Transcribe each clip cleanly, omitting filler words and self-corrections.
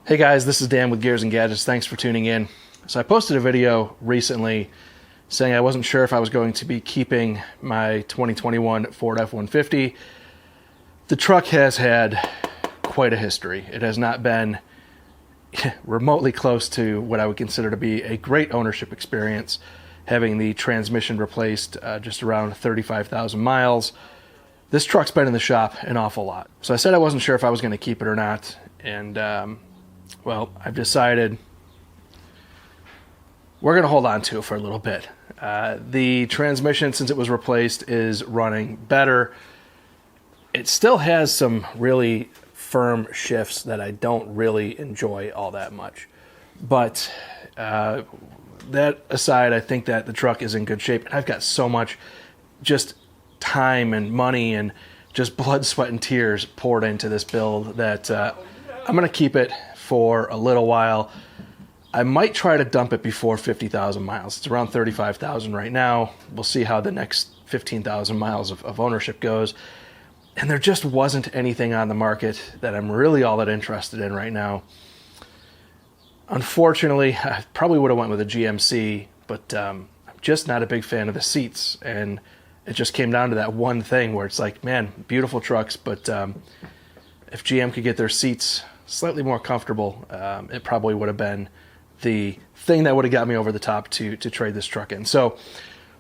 Hey guys, this is Dan with Gears and Gadgets. Thanks for tuning in. So I posted a video recently saying I wasn't sure if I was going to be keeping my 2021 Ford F-150. The truck has had quite a history. It has not been remotely close to what I would consider to be a great ownership experience, having the transmission replaced just around 35,000 miles. This truck's been in the shop an awful lot. So I said I wasn't sure if I was going to keep it or not, and well, I've decided we're going to hold on to it for a little bit. The transmission, since it was replaced, is running better. It still has some really firm shifts that I don't really enjoy all that much. But that aside, I think that the truck is in good shape. And I've got so much just time and money and just blood, sweat, and tears poured into this build that I'm going to keep it for a little while. I might try to dump it before 50,000 miles. It's around 35,000 right now. We'll see how the next 15,000 miles of ownership goes. And there just wasn't anything on the market that I'm really all that interested in right now. Unfortunately, I probably would have went with a GMC, but I'm just not a big fan of the seats. And it just came down to that one thing where it's like, man, beautiful trucks, but if GM could get their seats slightly more comfortable, it probably would have been the thing that would have got me over the top to trade this truck in. So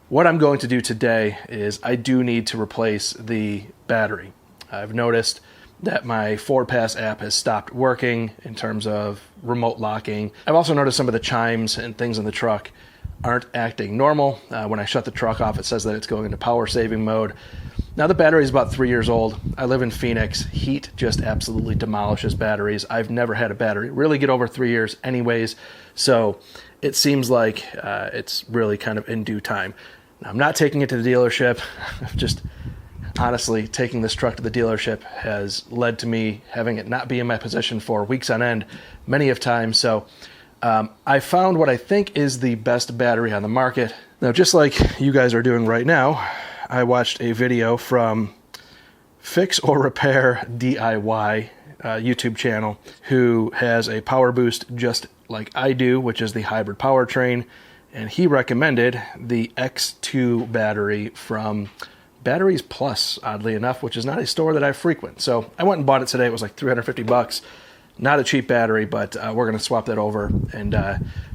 what I'm going to do today is I do need to replace the battery. I've noticed that my Ford Pass app has stopped working in terms of remote locking. I've also noticed some of the chimes and things in the truck aren't acting normal. When I shut the truck off, it says that it's going into power saving mode. Now the battery is about 3 years old. I live in Phoenix. Heat just absolutely demolishes batteries. I've never had a battery really get over 3 years anyways, so it seems like it's really kind of in due time. Now, I'm not taking it to the dealership. Just honestly, taking this truck to the dealership has led to me having it not be in my possession for weeks on end, many of times. So I found what I think is the best battery on the market. Now, just like you guys are doing right now, I watched a video from Fix or Repair DIY YouTube channel, who has a PowerBoost just like I do, which is the hybrid powertrain, and he recommended the X2 battery from Batteries Plus, oddly enough, which is not a store that I frequent. So I went and bought it today. It was like $350. Not a cheap battery, but we're going to swap that over and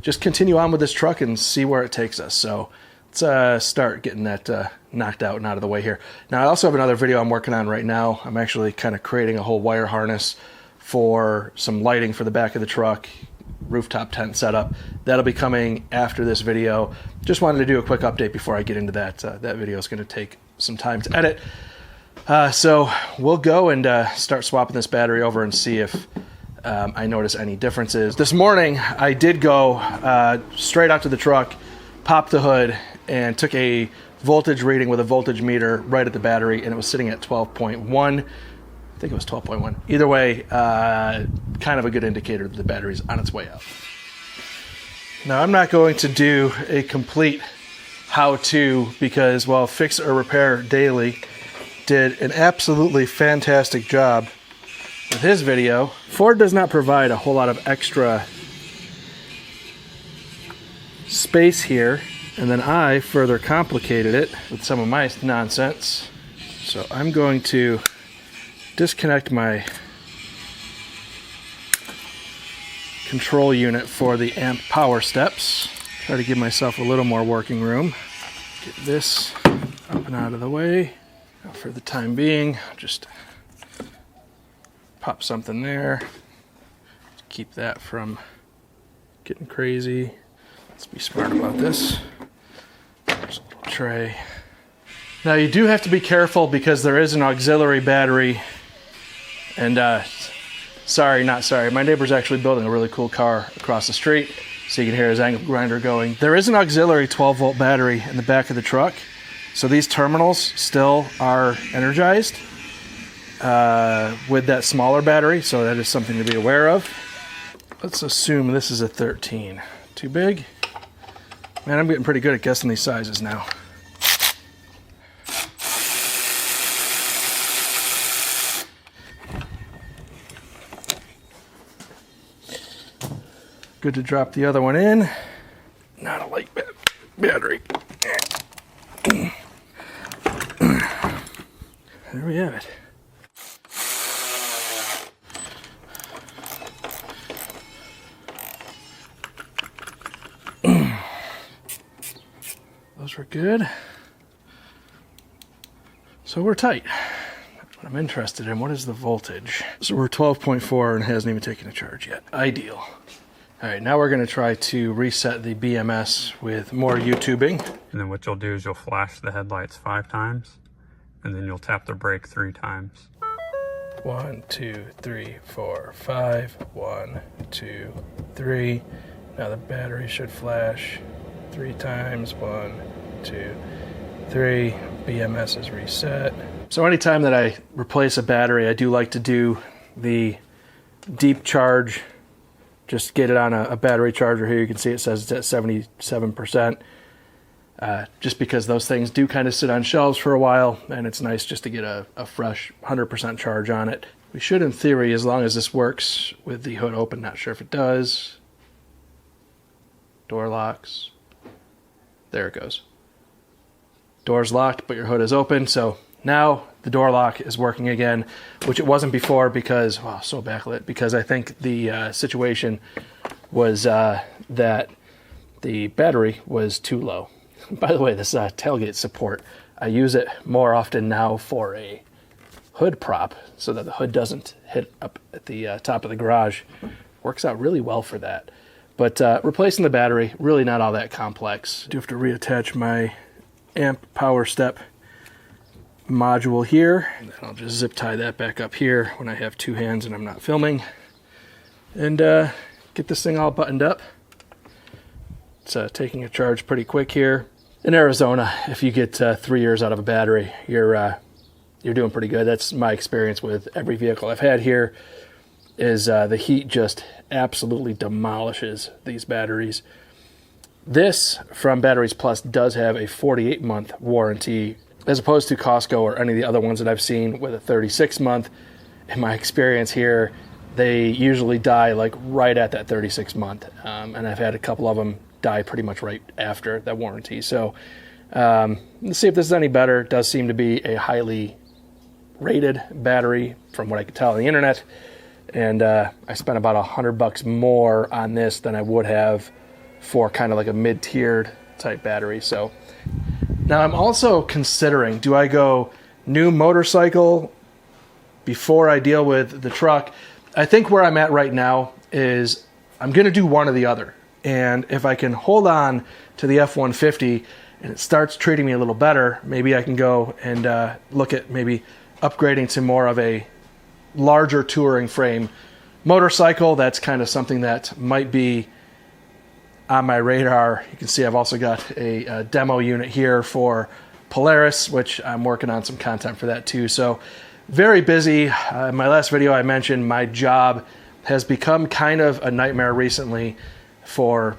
just continue on with this truck and see where it takes us. So let's start getting that knocked out and out of the way here. Now, I also have another video I'm working on right now. I'm actually kind of creating a whole wire harness for some lighting for the back of the truck, rooftop tent setup. That'll be coming after this video. Just wanted to do a quick update before I get into that. That video is going to take some time to edit. So we'll go and start swapping this battery over and see if I notice any differences. This morning, I did go straight out to the truck, popped the hood, and took a voltage reading with a voltage meter right at the battery, and it was sitting at 12.1. I think it was 12.1. Either way, kind of a good indicator that the battery's on its way out. Now, I'm not going to do a complete how-to because, well, Fix or Repair Daily did an absolutely fantastic job with his video. Ford does not provide a whole lot of extra space here, and then I further complicated it with some of my nonsense. So I'm going to disconnect my control unit for the amp power steps. Try to give myself a little more working room. Get this up and out of the way. Now for the time being, just pop something there. Keep that from getting crazy. Let's be smart about this. There's a little tray. Now you do have to be careful because there is an auxiliary battery. And sorry, not sorry. My neighbor's actually building a really cool car across the street, so you can hear his angle grinder going. There is an auxiliary 12-volt battery in the back of the truck, so these terminals still are energized with that smaller battery, so that is something to be aware of. Let's assume this is a 13. Too big? Man, I'm getting pretty good at guessing these sizes now. Good to drop the other one in. Not a light battery. There we have it. Those were good. So we're tight. What I'm interested in, what is the voltage? So we're 12.4 and it hasn't even taken a charge yet. Ideal. All right, now we're gonna try to reset the BMS with more YouTubing. And then what you'll do is you'll flash the headlights 5 times, and then you'll tap the brake 3 times. 1, 2, 3, 4, 5. 1, 2, 3. Now the battery should flash 3 times. 1, 2, 3. BMS is reset. So anytime that I replace a battery, I do like to do the deep charge. Just get it on a battery charger here. You can see it says it's at 77%. Just because those things do kind of sit on shelves for a while, and it's nice just to get a fresh 100% charge on it. We should, in theory, as long as this works with the hood open. Not sure if it does. Door locks. There it goes. Door's locked, but your hood is open. So now the door lock is working again, which it wasn't before because, wow, so backlit, because I think the situation was that the battery was too low. By the way, this tailgate support, I use it more often now for a hood prop so that the hood doesn't hit up at the top of the garage. Works out really well for that. But replacing the battery, really not all that complex. I do have to reattach my amp power step module here. And then I'll just zip tie that back up here when I have 2 hands and I'm not filming. And get this thing all buttoned up. It's taking a charge pretty quick here. In Arizona, if you get 3 years out of a battery, you're doing pretty good. That's my experience with every vehicle I've had here, is the heat just absolutely demolishes these batteries. This, from Batteries Plus, does have a 48-month warranty, as opposed to Costco or any of the other ones that I've seen with a 36-month. In my experience here, they usually die like right at that 36-month, and I've had a couple of them die pretty much right after that warranty. So let's see if this is any better. It does seem to be a highly rated battery from what I could tell on the internet, and I spent about $100 more on this than I would have for kind of like a mid-tiered type battery. So now I'm also considering, do I go new motorcycle before I deal with the truck? I think where I'm at right now is I'm going to do one or the other. And if I can hold on to the F-150 and it starts treating me a little better, maybe I can go and look at maybe upgrading to more of a larger touring frame motorcycle. That's kind of something that might be on my radar. You can see I've also got a demo unit here for Polaris, which I'm working on some content for that too. So very busy. In my last video I mentioned my job has become kind of a nightmare recently for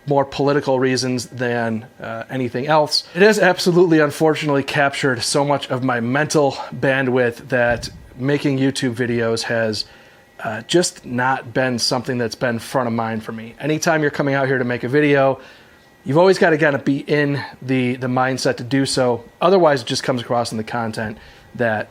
more political reasons than anything else. It has absolutely, unfortunately, captured so much of my mental bandwidth that making YouTube videos has just not been something that's been front of mind for me. Anytime you're coming out here to make a video, you've always got to kind of be in the mindset to do so. Otherwise, it just comes across in the content that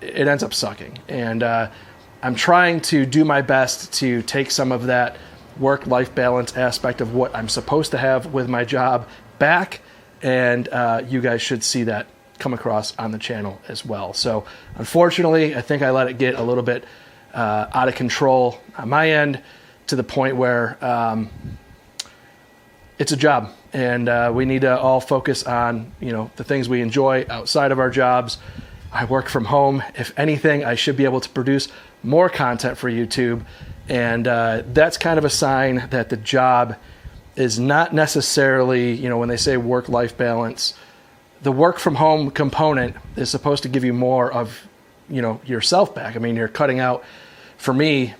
it ends up sucking. And I'm trying to do my best to take some of that work-life balance aspect of what I'm supposed to have with my job back, and you guys should see that come across on the channel as well. So unfortunately, I think I let it get a little bit out of control on my end, to the point where it's a job, and we need to all focus on, you know, the things we enjoy outside of our jobs. I work from home. If anything, I should be able to produce more content for YouTube, and that's kind of a sign that the job is not necessarily, you know, when they say work-life balance, the work from home component is supposed to give you more of, you know, yourself back. I mean, you're cutting out, for me,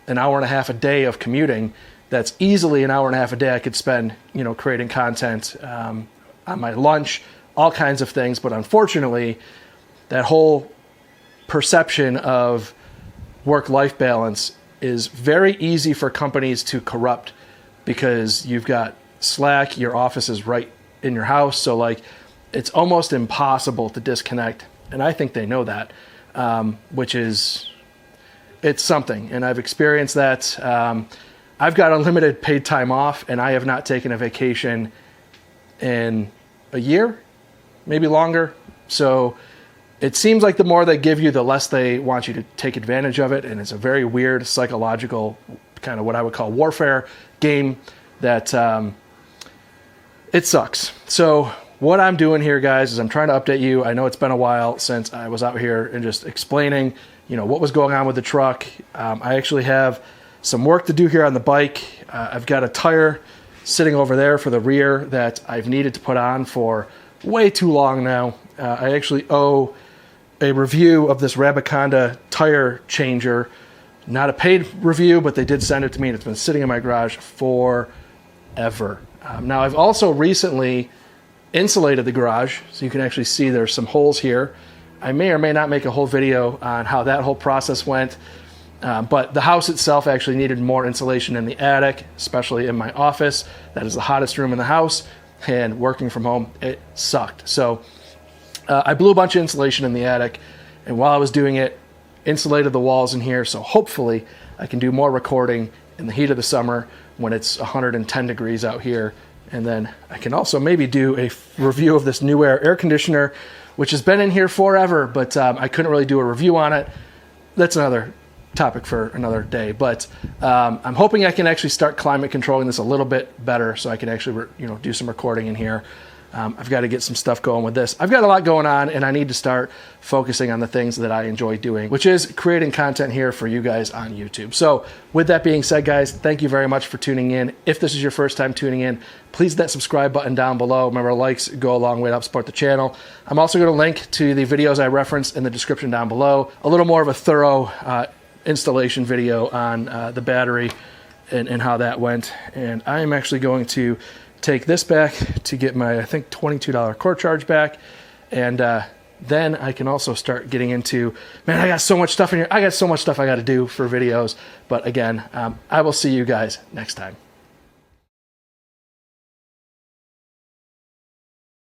an hour and a half a day of commuting. That's easily an hour and a half a day I could spend, you know, creating content on my lunch, all kinds of things. But unfortunately, that whole perception of work-life balance is very easy for companies to corrupt because you've got Slack, your office is right in your house. So like, it's almost impossible to disconnect. And I think they know that, which is, it's something. And I've experienced that. I've got unlimited paid time off, and I have not taken a vacation in a year, maybe longer. So it seems like the more they give you, the less they want you to take advantage of it. And it's a very weird psychological kind of what I would call warfare game that it sucks. So what I'm doing here, guys, is I'm trying to update you. I know it's been a while since I was out here and just explaining, what was going on with the truck. I actually have some work to do here on the bike. I've got a tire sitting over there for the rear that I've needed to put on for way too long now. I actually owe a review of this Rabiconda tire changer. Not a paid review, but they did send it to me, and it's been sitting in my garage forever. Now, I've also recently insulated the garage, so you can actually see there's some holes here. I may or may not make a whole video on how that whole process went, but the house itself actually needed more insulation in the attic, especially in my office. That is the hottest room in the house, and working from home, it sucked. So I blew a bunch of insulation in the attic, and while I was doing it, insulated the walls in here, so hopefully I can do more recording in the heat of the summer when it's 110 degrees out here. And then I can also maybe do a review of this New Air conditioner, which has been in here forever, but I couldn't really do a review on it. That's another topic for another day. But I'm hoping I can actually start climate controlling this a little bit better, so I can actually do some recording in here. I've got to get some stuff going with this. I've got a lot going on, and I need to start focusing on the things that I enjoy doing, which is creating content here for you guys on YouTube. So with that being said, guys, thank you very much for tuning in. If this is your first time tuning in, please hit that subscribe button down below. Remember, likes go a long way to help support the channel. I'm also going to link to the videos I referenced in the description down below. A little more of a thorough installation video on the battery and how that went. And I am actually going to take this back to get my, I think, $22 cord charge back. And then I can also start getting into, man, I got so much stuff in here. I got so much stuff I got to do for videos. But again, I will see you guys next time.